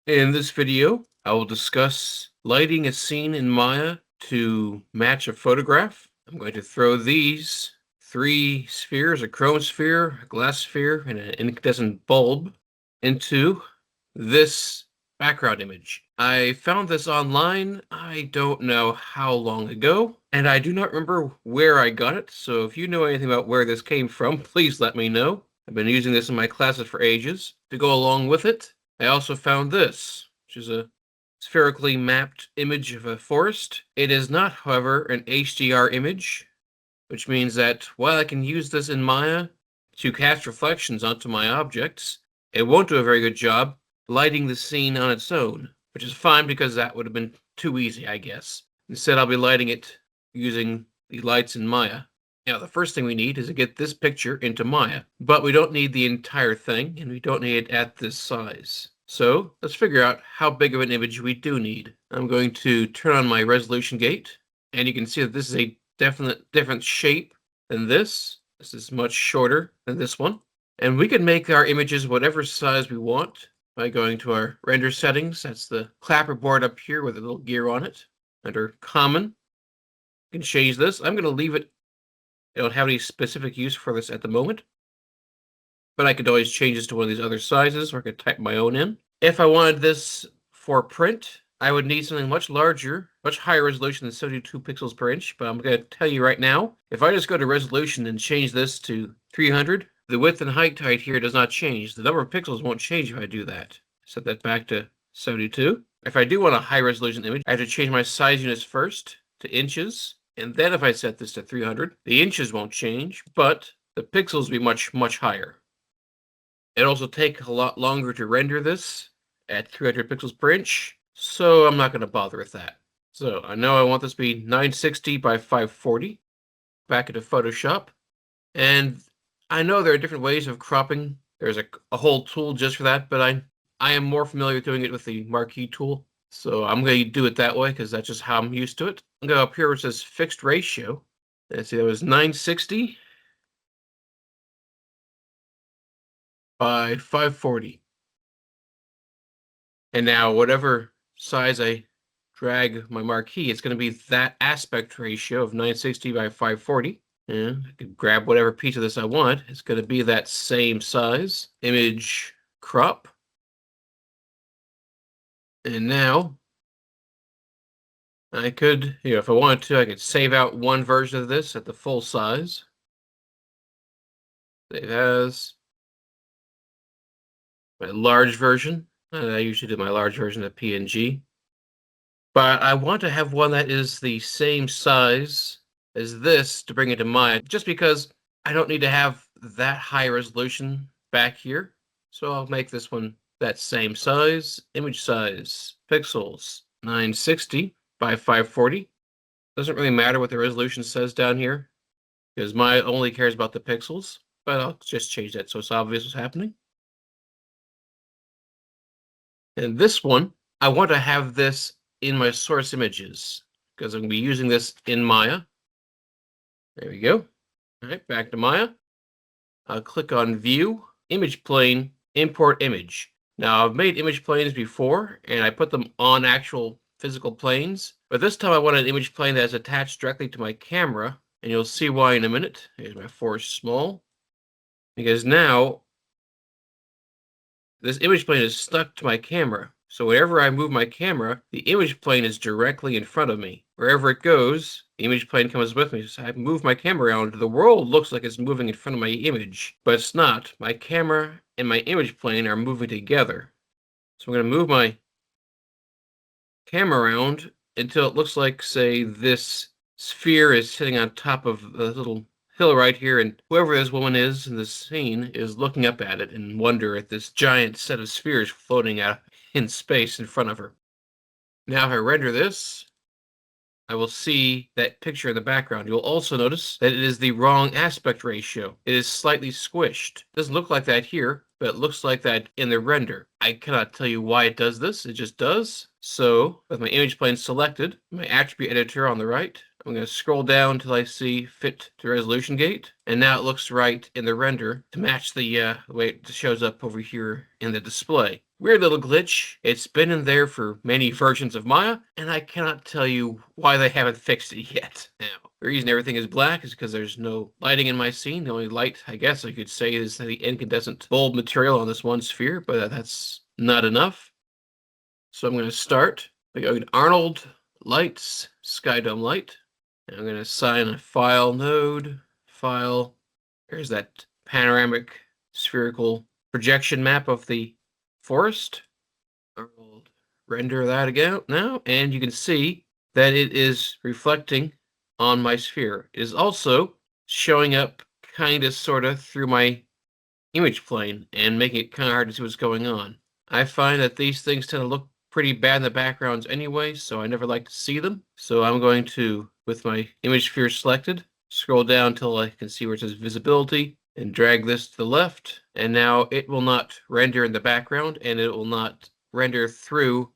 In this video, I will discuss lighting a scene in Maya to match a photograph. I'm going to throw these three spheres, a chrome sphere, a glass sphere, and an incandescent bulb into this background image. I found this online, I don't know how long ago, and I do not remember where I got it, so if you know anything about where this came from, please let me know. I've been using this in my classes for ages. To go along with it, I also found this, which is a spherically mapped image of a forest. It is not, however, an HDR image, which means that while I can use this in Maya to cast reflections onto my objects, it won't do a very good job lighting the scene on its own, which is fine because that would have been too easy, I guess. Instead, I'll be lighting it using the lights in Maya. Now, the first thing we need is to get this picture into Maya, but we don't need the entire thing, and we don't need it at this size. So let's figure out how big of an image we do need. I'm going to turn on my resolution gate, and you can see that this is a definite different shape than this. This is much shorter than this one. And we can make our images whatever size we want by going to our render settings. That's the clapper board up here with a little gear on it. Under common, you can change this. I'm going to leave it. I don't have any specific use for this at the moment, but I could always change this to one of these other sizes, or I could type my own in. If I wanted this for print, I would need something much larger, much higher resolution than 72 pixels per inch, but I'm going to tell you right now, if I just go to resolution and change this to 300, the width and height here does not change. The number of pixels won't change if I do that. Set that back to 72. If I do want a high resolution image, I have to change my size units first to inches, and then if I set this to 300, the inches won't change, but the pixels will be much, much higher. It'll also take a lot longer to render this at 300 pixels per inch, so I'm not going to bother with that. So I know I want this to be 960 by 540. Back into Photoshop, and I know there are different ways of cropping. There's a whole tool just for that, but I am more familiar with doing it with the marquee tool. So I'm going to do it that way because that's just how I'm used to it. I'm going to go up here where it says fixed ratio. Let's see, that was 960 by 540. And now whatever size I drag my marquee, it's going to be that aspect ratio of 960 by 540. And I can grab whatever piece of this I want. It's going to be that same size. Image crop. And now I could, if I wanted to, I could save out one version of this at the full size. Save as my large version. I usually do my large version of PNG. But I want to have one that is the same size as this to bring it to mind, just because I don't need to have that high resolution back here. So I'll make this one that same size, image size, pixels, 960 by 540. Doesn't really matter what the resolution says down here, because Maya only cares about the pixels, but I'll just change that so it's obvious what's happening. And this one, I want to have this in my source images, because I'm going to be using this in Maya. There we go. All right, back to Maya. I'll click on View, Image Plane, Import Image. Now, I've made image planes before, and I put them on actual physical planes, but this time I want an image plane that's attached directly to my camera, and you'll see why in a minute. Here's my force small, because now this image plane is stuck to my camera. So wherever I move my camera, the image plane is directly in front of me. Wherever it goes, the image plane comes with me. So I move my camera around. The world looks like it's moving in front of my image, but it's not. My camera and my image plane are moving together. So I'm going to move my camera around until it looks like, say, this sphere is sitting on top of the little hill right here, and whoever this woman is in this scene is looking up at it in wonder at this giant set of spheres floating out in space in front of her. Now, if I render this, I will see that picture in the background. You'll also notice that it is the wrong aspect ratio. It is slightly squished. It doesn't look like that here, but it looks like that in the render. I cannot tell you why it does this. It just does. So with my image plane selected, my attribute editor on the right, I'm going to scroll down until I see fit to resolution gate. And now it looks right in the render to match the way it shows up over here in the display. Weird little glitch. It's been in there for many versions of Maya, and I cannot tell you why they haven't fixed it yet. Now, the reason everything is black is because there's no lighting in my scene. The only light, I guess I could say, is the incandescent bulb material on this one sphere, but that's not enough. So I'm going to start by going to Arnold, Lights, Skydome Light. And I'm going to assign a file node, file. There's that panoramic spherical projection map of the forest. I'll render that again now, and you can see that it is reflecting on my sphere. It is also showing up kind of sort of through my image plane and making it kind of hard to see what's going on. I find that these things tend to look pretty bad in the backgrounds anyway, so I never like to see them. So I'm going to, with my image sphere selected, scroll down until I can see where it says visibility and drag this to the left. And now it will not render in the background and it will not render through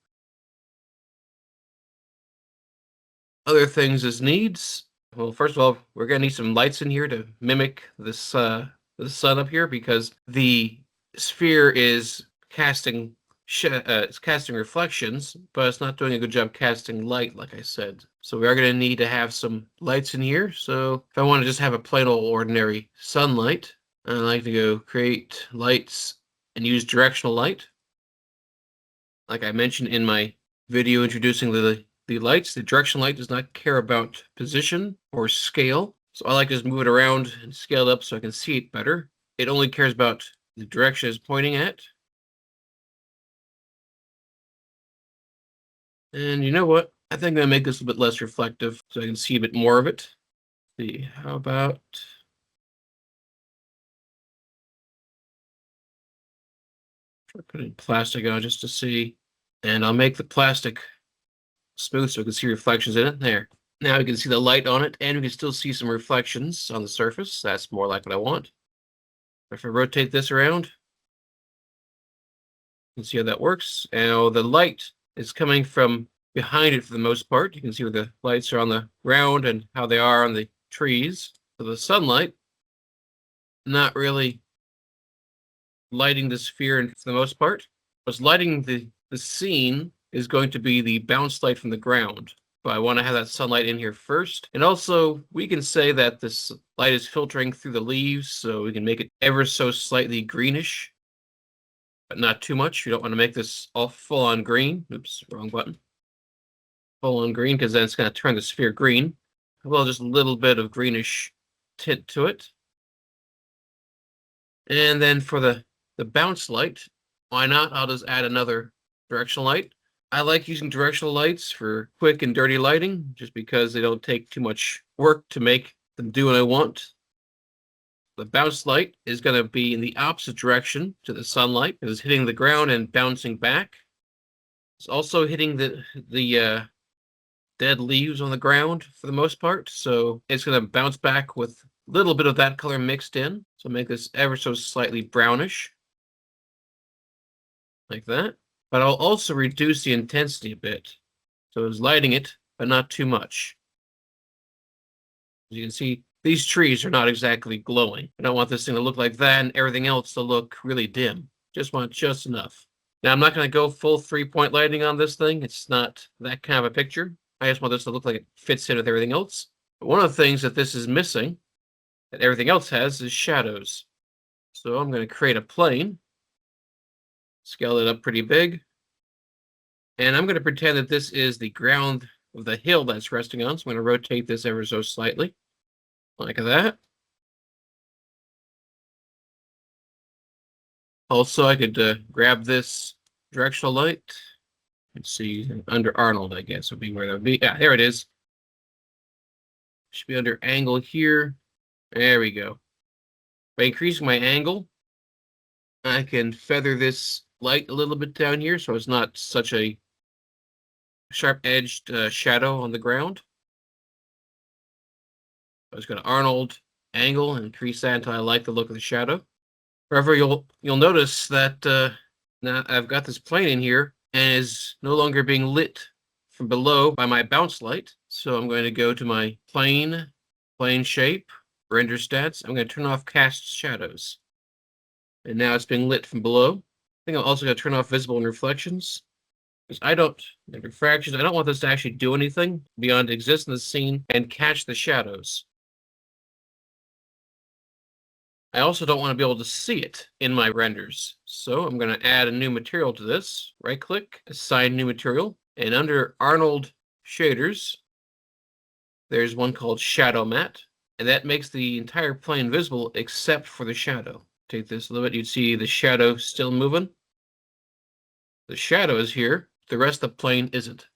other things as needs. Well, first of all, we're going to need some lights in here to mimic this the sun up here because the sphere is casting it's casting reflections, but it's not doing a good job casting light, like I said. So we are going to need to have some lights in here. So if I want to just have a plain old ordinary sunlight, I like to go create lights and use directional light. Like I mentioned in my video introducing the lights, the directional light does not care about position or scale. So I like to just move it around and scale it up so I can see it better. It only cares about the direction it's pointing at. And you know what? I think I'm going to make this a bit less reflective so I can see a bit more of it. Let's see, how about... try putting plastic on just to see. And I'll make the plastic smooth so we can see reflections in it. There. Now we can see the light on it, and we can still see some reflections on the surface. That's more like what I want. If I rotate this around, you can see how that works. Now the light is coming from behind it for the most part. You can see where the lights are on the ground and how they are on the trees. So the sunlight, not really lighting the sphere for the most part. What's lighting the scene is going to be the bounce light from the ground. But I want to have that sunlight in here first. And also, we can say that this light is filtering through the leaves, so we can make it ever so slightly greenish, but not too much. You don't want to make this all full on green. Oops, wrong button. Full on green, because then it's going to turn the sphere green. Well, just a little bit of greenish tint to it. And then for the bounce light, why not? I'll just add another directional light. I like using directional lights for quick and dirty lighting, just because they don't take too much work to make them do what I want. The bounce light is going to be in the opposite direction to the sunlight. It's hitting the ground and bouncing back. It's also hitting the dead leaves on the ground for the most part, so it's going to bounce back with a little bit of that color mixed in. So make this ever so slightly brownish, like that. But I'll also reduce the intensity a bit. So it's lighting it, but not too much. As you can see, these trees are not exactly glowing. I don't want this thing to look like that and everything else to look really dim. Just want just enough. Now, I'm not going to go full 3-point lighting on this thing. It's not that kind of a picture. I just want this to look like it fits in with everything else. But one of the things that this is missing, that everything else has, is shadows. So I'm going to create a plane. Scale it up pretty big. And I'm going to pretend that this is the ground of the hill that's resting on. So I'm going to rotate this ever so slightly, like that. Also, I could grab this directional light. Let's see, under Arnold, I guess would be where that would be. Yeah, there it is. Should be under angle here. There we go. By increasing my angle, I can feather this light a little bit down here so it's not such a sharp-edged shadow on the ground. I was going to Arnold angle and increase that until I like the look of the shadow. However, you'll notice that now I've got this plane in here and is no longer being lit from below by my bounce light. So I'm going to go to my plane shape, render stats. I'm going to turn off cast shadows. And now it's being lit from below. I think I'm also going to turn off visible and reflections. Because and refractions, I don't want this to actually do anything beyond exist in the scene and catch the shadows. I also don't want to be able to see it in my renders. So I'm going to add a new material to this. Right click, assign new material. And under Arnold shaders, there's one called Shadow Matte. And that makes the entire plane visible except for the shadow. Take this a little bit, you'd see the shadow still moving. The shadow is here, the rest of the plane isn't.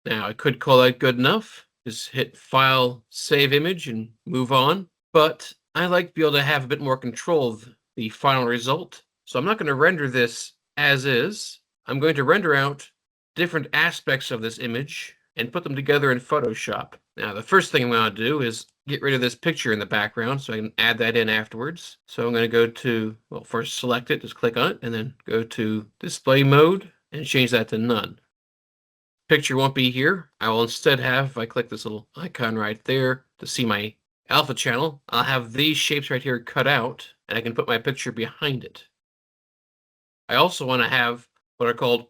Now, I could call that good enough. Just hit File, Save Image, and move on. But I like to be able to have a bit more control of the final result. So I'm not going to render this as is. I'm going to render out different aspects of this image and put them together in Photoshop. Now, the first thing I'm going to do is get rid of this picture in the background so I can add that in afterwards. So I'm going to go to, well, first select it, just click on it, and then go to Display Mode and change that to None. Picture won't be here. I will instead have, if I click this little icon right there to see my alpha channel, I'll have these shapes right here cut out, and I can put my picture behind it. I also want to have what are called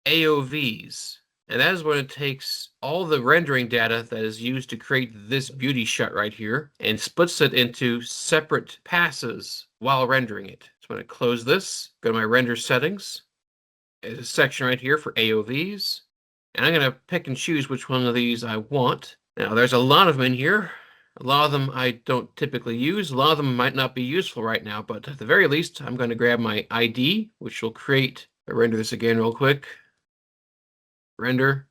AOVs, and that is when it takes all the rendering data that is used to create this beauty shot right here and splits it into separate passes while rendering it. So I'm going to close this, go to my render settings. There's a section right here for AOVs. And I'm going to pick and choose which one of these I want. Now, there's a lot of them in here. A lot of them I don't typically use. A lot of them might not be useful right now, but at the very least, I'm going to grab my ID, which will create, I'll render this again real quick. Render.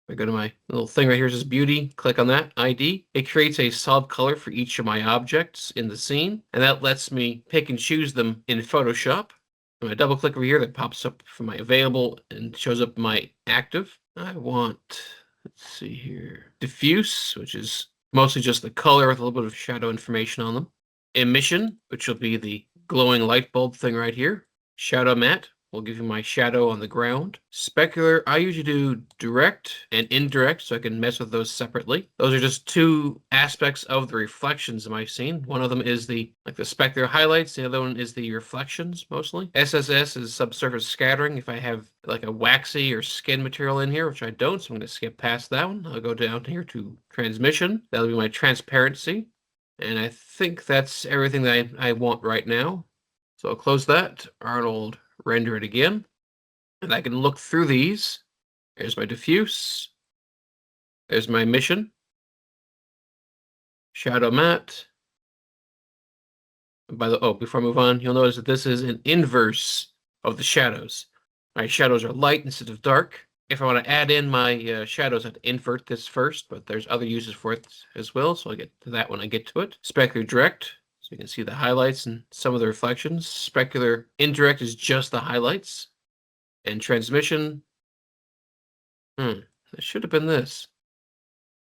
I go to my little thing right here, says beauty, click on that ID. It creates a solid color for each of my objects in the scene, and that lets me pick and choose them in Photoshop. When I double click over here, that pops up for my available and shows up my active. I want, let's see here, diffuse, which is mostly just the color with a little bit of shadow information on them. Emission, which will be the glowing light bulb thing right here. Shadow matte will give you my shadow on the ground. Specular, I usually do direct and indirect, so I can mess with those separately. Those are just two aspects of the reflections in my scene. One of them is the specular highlights, the other one is the reflections, mostly. SSS is subsurface scattering. If I have like a waxy or skin material in here, which I don't, so I'm going to skip past that one. I'll go down here to transmission. That'll be my transparency. And I think that's everything that I want right now. So I'll close that. Arnold, render it again. And I can look through these. There's my diffuse. There's my emission. Shadow matte. Before I move on, you'll notice that this is an inverse of the shadows. My shadows are light instead of dark. If I want to add in my shadows, I have to invert this first, but there's other uses for it as well, so I'll get to that when I get to it. Specular direct, so you can see the highlights and some of the reflections. Specular indirect is just the highlights. And transmission, that should have been this.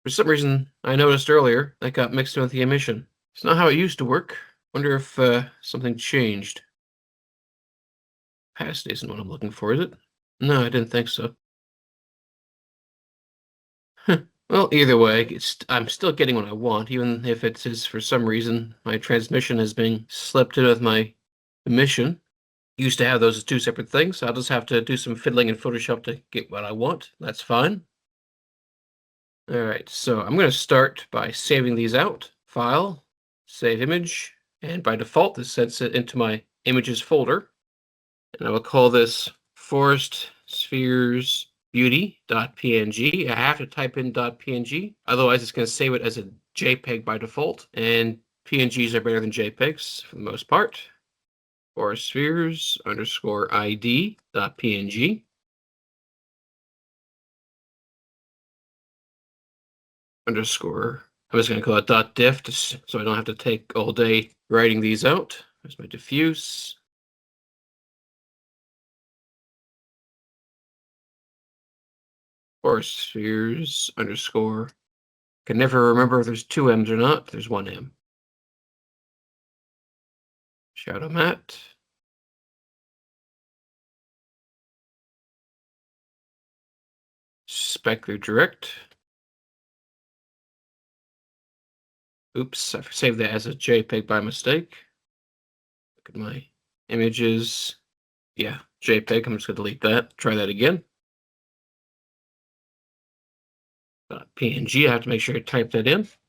For some reason, I noticed earlier, that got mixed in with the emission. It's not how it used to work. Wonder if something changed. Opacity isn't what I'm looking for, is it? No, I didn't think so. Well, either way, I'm still getting what I want, even if it is for some reason my transmission is being slipped in with my emission. Used to have those as two separate things, so I'll just have to do some fiddling in Photoshop to get what I want. That's fine. All right, so I'm going to start by saving these out. File, Save Image, and by default, this sets it into my Images folder. And I will call this Forest Spheres Beauty.png. I have to type in .png, otherwise it's going to save it as a JPEG by default, and PNGs are better than JPEGs for the most part. Forest Spheres underscore ID.png. Underscore, I'm just going to call it .diff so I don't have to take all day writing these out. There's my diffuse. Forest Spheres underscore. Can never remember if there's two M's or not. There's one M. Shadow matte. specular direct. Oops, I saved that as a JPEG by mistake. Look at my images. Yeah, JPEG. I'm just going to delete that. Try that again. PNG, I have to make sure I type that in. It's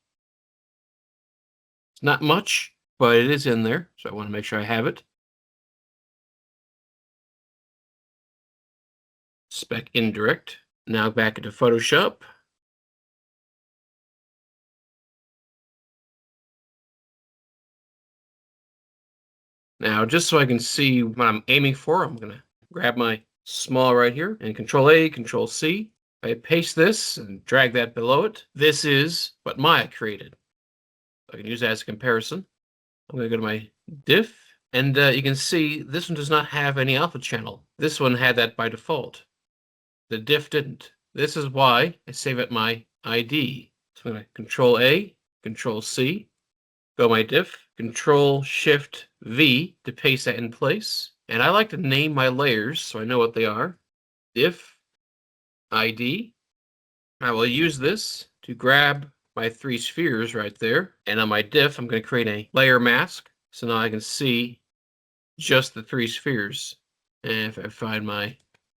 not much, but it is in there, so I want to make sure I have it. Spec indirect. Now back into Photoshop. Now, just so I can see what I'm aiming for, I'm going to grab my small right here and Control A, Control C. I paste this and drag that below it. This is what Maya created. I can use that as a comparison. I'm going to go to my diff, and you can see this one does not have any alpha channel. This one had that by default. The diff didn't. This is why I save it my ID. So I'm going to Control A, Control C, go my diff, Control Shift V to paste that in place. And I like to name my layers so I know what they are. Diff, ID. I will use this to grab my 3 spheres right there. And on my diff, I'm going to create a layer mask. So now I can see just the 3 spheres. And if I find my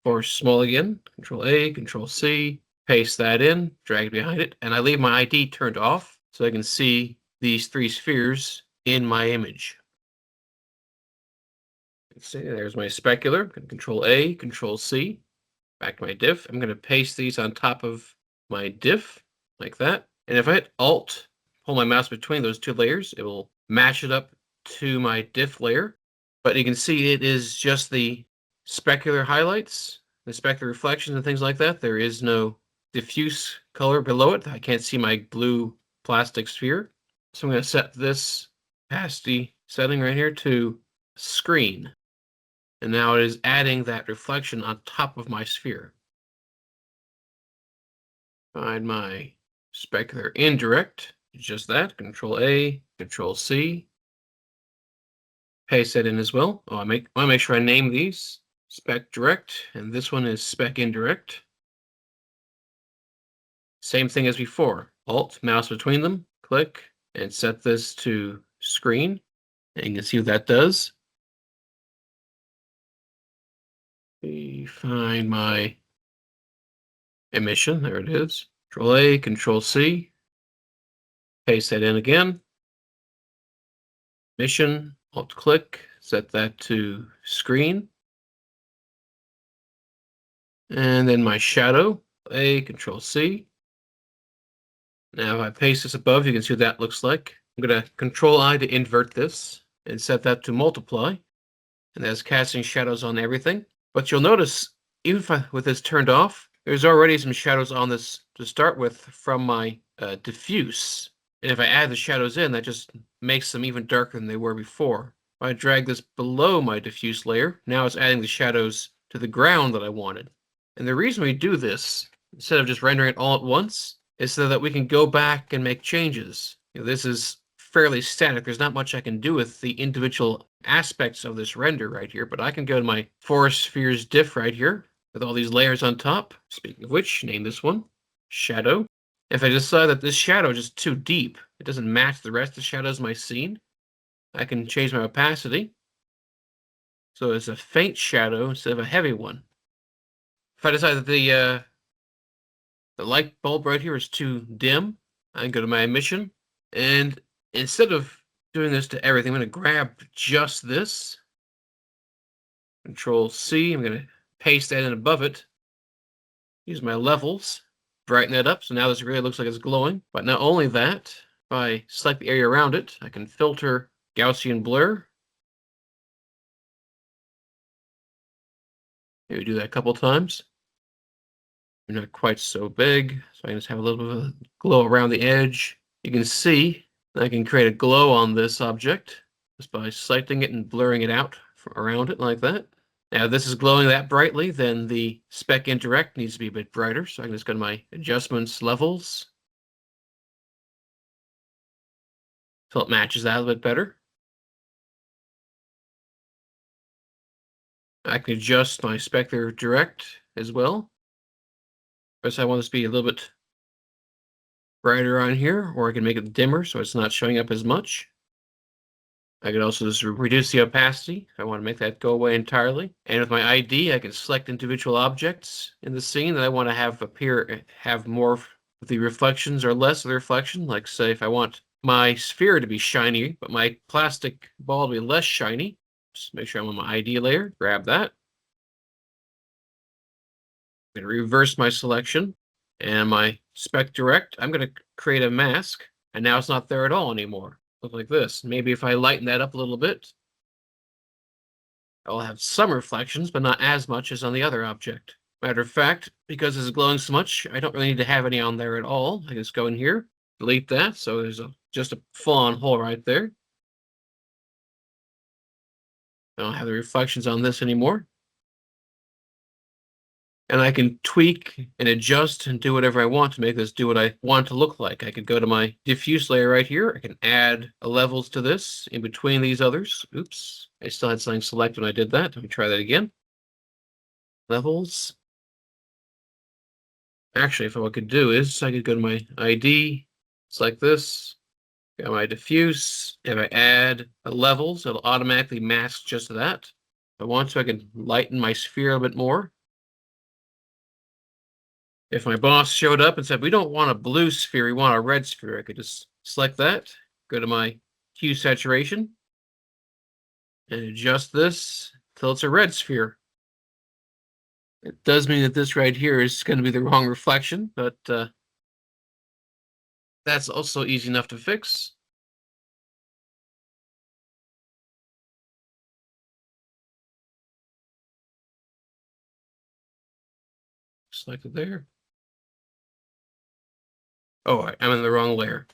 force small again, Control A, Control C, paste that in, drag it behind it, and I leave my ID turned off so I can see these 3 spheres in my image. See, there's my specular. Control A, Control C, back to my diff. I'm going to paste these on top of my diff like that. And if I hit Alt, pull my mouse between those 2 layers, it will match it up to my diff layer. But you can see it is just the specular highlights, the specular reflections and things like that. There is no diffuse color below it. I can't see my blue plastic sphere. So I'm going to set this opacity setting right here to screen. And now it is adding that reflection on top of my sphere. Find my specular indirect. Just that. Control A, Control C. Paste that in as well. Oh, I want to make sure I name these. Spec direct, and this one is spec indirect. Same thing as before. Alt, mouse between them, click, and set this to screen. And you can see what that does. Find my emission. There it is. Control A, Control C. Paste that in again. Emission, Alt click, set that to screen. And then my shadow, A, Control C. Now if I paste this above, you can see what that looks like. I'm going to Control I to invert this and set that to multiply. And that's casting shadows on everything. But you'll notice, even with this turned off, there's already some shadows on this to start with from my diffuse. And if I add the shadows in, that just makes them even darker than they were before. If I drag this below my diffuse layer, now it's adding the shadows to the ground that I wanted. And the reason we do this, instead of just rendering it all at once, is so that we can go back and make changes. This is fairly static. There's not much I can do with the individual aspects of this render right here, but I can go to my 4 spheres diff right here with all these layers on top. Speaking of which, name this one shadow. If I decide that this shadow is just too deep, it doesn't match the rest of the shadows in my scene, I can change my opacity. So it's a faint shadow instead of a heavy one. If I decide that the light bulb right here is too dim, I can go to my emission, and instead of doing this to everything, I'm going to grab just this, Control C, I'm going to paste that in above it, use my levels, brighten that up, so now this really looks like it's glowing. But not only that, if I select the area around it, I can filter Gaussian blur. Maybe do that a couple times. They're not quite so big, so I can just have a little bit of a glow around the edge. You can see I can create a glow on this object just by selecting it and blurring it out from around it like that. Now, if this is glowing that brightly, then the spec indirect needs to be a bit brighter. So I can just go to my adjustments levels until it matches that a little bit better. I can adjust my specular direct as well. First, I want this to be a little bit brighter on here, or I can make it dimmer so it's not showing up as much. I can also just reduce the opacity if I want to make that go away entirely. And with my ID, I can select individual objects in the scene that I want to have more of the reflections or less of the reflection. Like, say, if I want my sphere to be shiny, but my plastic ball to be less shiny, just make sure I'm on my ID layer, grab that. I'm going to reverse my selection, and my spec direct, I'm going to create a mask, and now it's not there at all anymore. Look like this. Maybe if I lighten that up a little bit, I'll have some reflections, but not as much as on the other object. Matter of fact, because it's glowing so much, I don't really need to have any on there at all. I just go in here, delete that, so there's just a full-on hole right there. I don't have the reflections on this anymore. And I can tweak and adjust and do whatever I want to make this do what I want it to look like. I could go to my diffuse layer right here. I can add levels to this in between these others. Oops, I still had something selected when I did that. Let me try that again. Levels. Actually, if what I could do is I could go to my ID, select this, got my diffuse. If I add levels, it'll automatically mask just that. If I want to, I can lighten my sphere a bit more. If my boss showed up and said, we don't want a blue sphere, we want a red sphere, I could just select that, go to my hue saturation, and adjust this till it's a red sphere. It does mean that this right here is going to be the wrong reflection, but that's also easy enough to fix. Select it there. Oh, I'm in the wrong layer.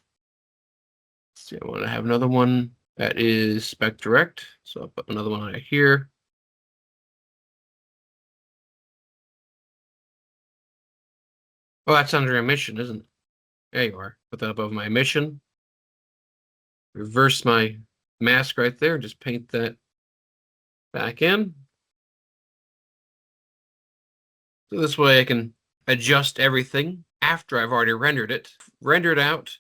Let's see, I want to have another one that is spec direct. So I'll put another one right here. Oh, that's under emission, isn't it? There you are. Put that above my emission. Reverse my mask right there. Just paint that back in. So this way I can adjust everything after I've already rendered it. Rendered out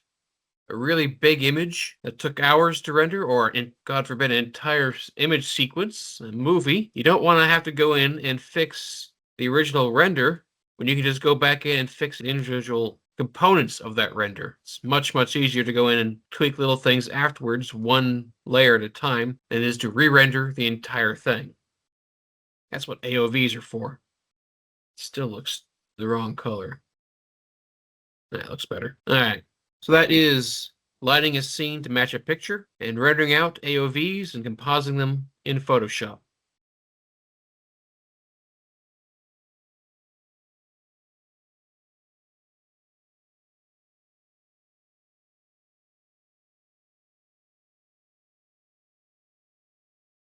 a really big image that took hours to render, or God forbid, an entire image sequence, a movie. You don't want to have to go in and fix the original render when you can just go back in and fix the individual components of that render. It's much, much easier to go in and tweak little things afterwards, one layer at a time, than it is to re-render the entire thing. That's what AOVs are for. Still looks the wrong color. That looks better. All right. So that is lighting a scene to match a picture and rendering out AOVs and compositing them in Photoshop.